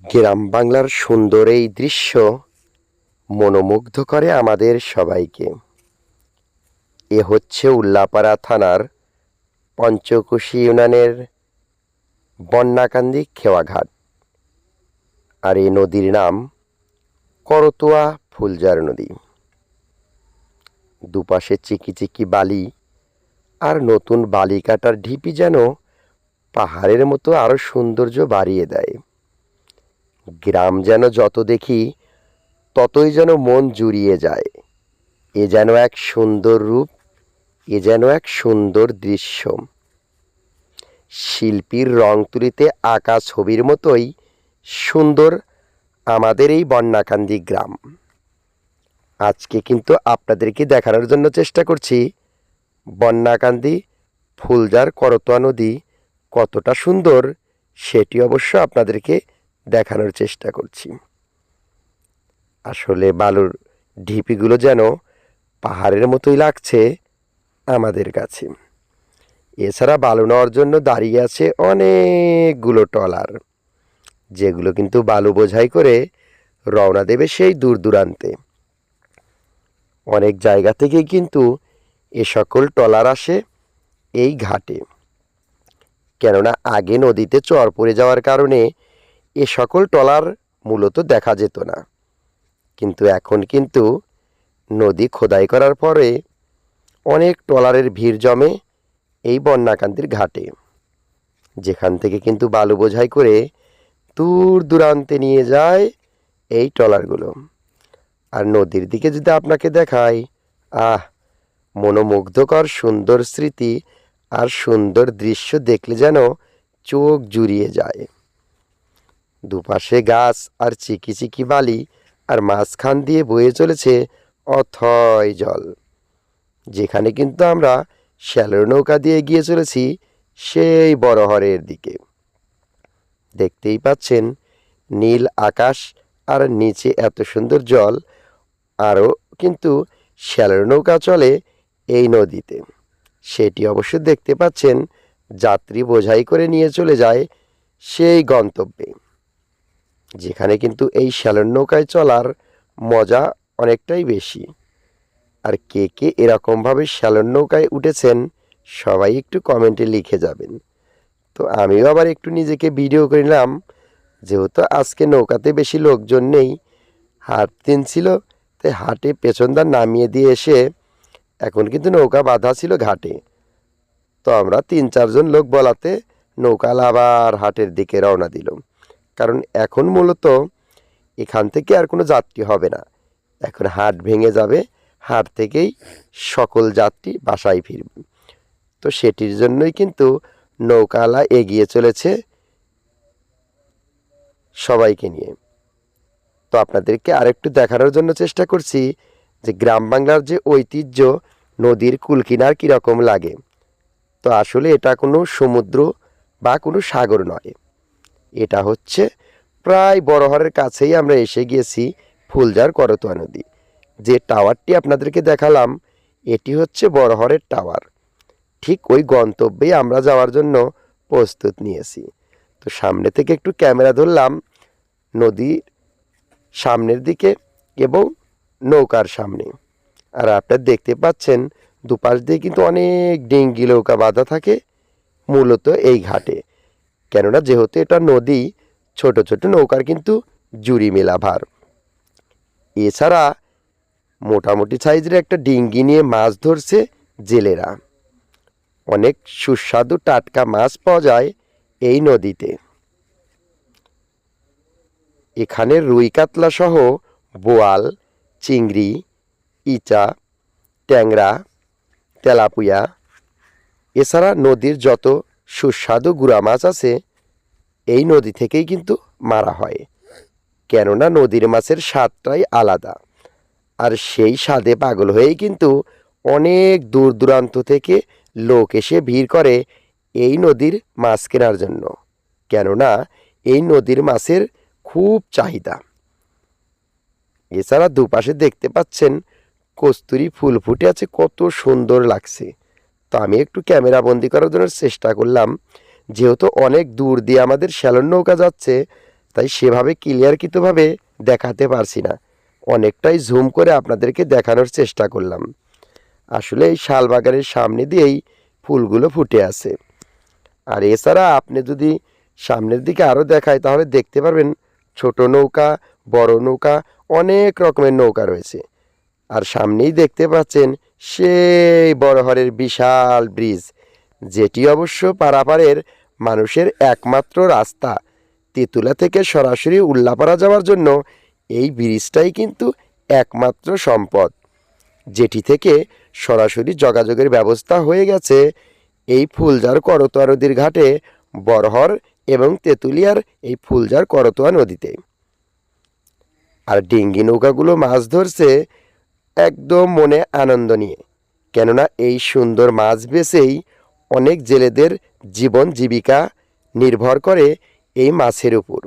গ্রাম বাংলার সুন্দর এই দৃশ্য মনোমুগ্ধ করে আমাদের সবাইকে। এ হচ্ছে উল্লাপাড়া থানার পঞ্চকুশি ইউনিয়নের বন্যাকান্দি খেওয়াঘাট। আর এই নদীর নাম করতোয়া ফুলজার নদী। দুপাশে চিকি চিকি বালি আর নতুন বালি কাটার ঢিপি যেন পাহাড়ের মতো আরো সৌন্দর্য বাড়িয়ে দেয়। গ্রাম যেন যত দেখি ততই যেন মন জুড়িয়ে যায়। এ যেন এক সুন্দর রূপ, এ যেন এক সুন্দর দৃশ্য। শিল্পীর রং তুলিতে আঁকা ছবির মতোই সুন্দর আমাদের এই বন্যাকান্দি গ্রাম। আজকে কিন্তু আপনাদেরকে দেখানোর জন্য চেষ্টা করছি বন্যাকান্দি ফুলজার করতোয়া নদী কতটা সুন্দর, সেটি অবশ্য আপনাদেরকে দেখানোর চেষ্টা করছি। আসলে বালুর ঢিপিগুলো যেন পাহাড়ের মতোই লাগছে আমাদের কাছে। এছাড়া বালু নেওয়ার জন্য দাঁড়িয়ে আছে অনেকগুলো ট্রলার, যেগুলো কিন্তু বালু বোঝাই করে রওনা দেবে সেই দূর দূরান্তে। অনেক জায়গা থেকেই কিন্তু এ সকল ট্রলার আসে এই ঘাটে, কেননা আগে নদীতে চর পড়ে যাওয়ার কারণে এ সকল ট্রলার মূলত দেখা যেত না। কিন্তু এখন কিন্তু নদী খোদাই করার পরে অনেক ট্রলারের ভিড় জমে এই বন্যাকান্দির ঘাটে, যেখান থেকে কিন্তু বালু বোঝাই করে দূর দূরান্তে নিয়ে যায় এই ট্রলারগুলো। আর নদীর দিকে যদি আপনাকে দেখাই, মনোমুগ্ধকর সুন্দর স্মৃতি আর সুন্দর দৃশ্য দেখলে যেন চোখ জুড়িয়ে যায়। দুপাশে গাছ আর চিকি চিকি বালি, আর মাঝখান দিয়ে বয়ে চলেছে অথয় জল, যেখানে কিন্তু আমরা শ্যালোর নৌকা দিয়ে এগিয়ে চলেছি সেই বড়হরের দিকে। দেখতেই পাচ্ছেন নীল আকাশ আর নিচে এত সুন্দর জল। আরও কিন্তু শ্যালোর নৌকা চলে এই নদীতে, সেটি অবশ্য দেখতে পাচ্ছেন যাত্রী বোঝাই করে নিয়ে চলে যায় সেই গন্তব্যে, যেখানে কিন্তু এই শ্যালোর নৌকায় চলার মজা অনেকটাই বেশি। আর কে কে এরকমভাবে শ্যালোর নৌকায় উঠেছেন সবাই একটু কমেন্টে লিখে যাবেন। তো আমিও আবার একটু নিজেকে ভিডিও করে নিলাম, যেহেতু আজকে নৌকাতে বেশি লোকজন নেই, হাট দিন ছিল, তাই হাটে পেছনদার নামিয়ে দিয়ে এসে এখন কিন্তু নৌকা বাঁধা ছিল ঘাটে। তো আমরা 3-4 জন লোক বলাতে নৌকা আবার হাটের দিকে রওনা দিল, কারণ এখন মূলত এখান থেকে আর কোনো যাত্রী হবে না। এখন হাট ভেঙে যাবে, হাট থেকেই সকল যাত্রী বাসায় ফিরবে। তো সেটির জন্যই কিন্তু নৌকাওয়ালা এগিয়ে চলেছে সবাইকে নিয়ে। তো আপনাদেরকে আরেকটু দেখানোর জন্য চেষ্টা করছি যে গ্রাম বাংলার যে ঐতিহ্য, নদীর কুলকিনার কীরকম লাগে। তো আসলে এটা কোনো সমুদ্র বা কোনো সাগর নয়, এটা হচ্ছে প্রায় বড়হরের কাছেই আমরা এসে গিয়েছি ফুলজার করতোয়া নদী। যে টাওয়ারটি আপনাদেরকে দেখালাম এটি হচ্ছে বড়হরের টাওয়ার। ঠিক ওই গন্তব্যেই আমরা যাওয়ার জন্য প্রস্তুত নিয়েছি। তো সামনে থেকে একটু ক্যামেরা ধরলাম নদীর সামনের দিকে এবং নৌকার সামনে। আর আপনারা দেখতে পাচ্ছেন দুপাশ দিয়ে কিন্তু অনেক ডিঙ্গি নৌকা বাঁধা থাকে মূলত এই ঘাটে, কেননা যেহেতু এটা নদী, ছোট ছোট নৌকার কিন্তু জুড়ি মেলা ভার। এছাড়া মোটামুটি সাইজের একটা ডিঙ্গি নিয়ে মাছ ধরছে জেলেরা। অনেক সুস্বাদু টাটকা মাছ পাওয়া যায় এই নদীতে। এখানে রুই কাতলা সহ বোয়াল, চিংড়ি, ইচা, ট্যাংরা, তেলাপুয়া, এছাড়া নদীর যত সুস্বাদু গুড়া মাছ আছে এই নদী থেকেই কিন্তু মারা হয়, কেননা নদীর মাছের স্বাদটাই আলাদা। আর সেই স্বাদে পাগল হয়েই কিন্তু অনেক দূর দূরান্ত থেকে লোক এসে ভিড় করে এই নদীর মাছ কেনার জন্য, কেননা এই নদীর মাছের খুব চাহিদা। এছাড়া দুপাশে দেখতে পাচ্ছেন কস্তুরি ফুল ফুটে আছে, কত সুন্দর লাগছে। তো আমি একটু ক্যামেরা বন্দি করার জন্য চেষ্টা করলাম, যেহেতু অনেক দূর দিয়ে আমাদের শ্যালোর নৌকা যাচ্ছে, তাই সেভাবে ক্লিয়ারকৃতভাবে দেখাতে পারছি না, অনেকটাই জুম করে আপনাদেরকে দেখানোর চেষ্টা করলাম। আসলে এই শালবাগানের সামনে দিয়েই ফুলগুলো ফুটে আছে। আর এছাড়া আপনি যদি সামনের দিকে আরও দেখায় তাহলে দেখতে পারবেন ছোট নৌকা, বড় নৌকা, অনেক রকমের নৌকা রয়েছে। আর সামনেই দেখতে পাচ্ছেন সেই বড়হরের বিশাল ব্রিজ, যেটি অবশ্য পারাপারের মানুষের একমাত্র রাস্তা। তেঁতুলা থেকে সরাসরি উল্লাপাড়া যাওয়ার জন্য এই ব্রিজটাই কিন্তু একমাত্র সম্পদ, যেটি থেকে সরাসরি যোগাযোগের ব্যবস্থা হয়ে গেছে এই ফুলজার করতোয়া নদীর ঘাটে, বড়হর এবং তেঁতুলিয়ার এই ফুলজার করতোয়া নদীতে। আর ডিঙ্গি নৌকাগুলো মাছ ধরছে একদম মনে আনন্দ নিয়ে, কেননা এই সুন্দর মাছ বেচেই অনেক জেলেদের জীবন জীবিকা নির্ভর করে এই মাছের উপর।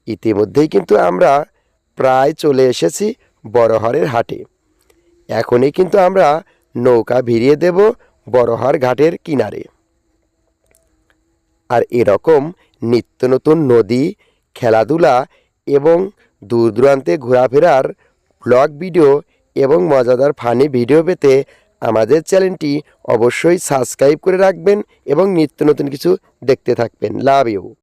ইতিমধ্যেই কিন্তু আমরা প্রায় চলে এসেছি বড়হরের হাটে। এখনই কিন্তু আমরা নৌকা ভিড়িয়ে দেব বড়হর ঘাটের কিনারে। আর এরকম নিত্য নতুন নদী, খেলাধুলা এবং দূর দূরান্তে ঘোরাফেরার ব্লগ ভিডিও এবং মজাদার ফানি ভিডিও পেতে আমাদের চ্যানেলটি অবশ্যই সাবস্ক্রাইব করে রাখবেন এবং নিত্য নতুন কিছু দেখতে থাকবেন। Love you.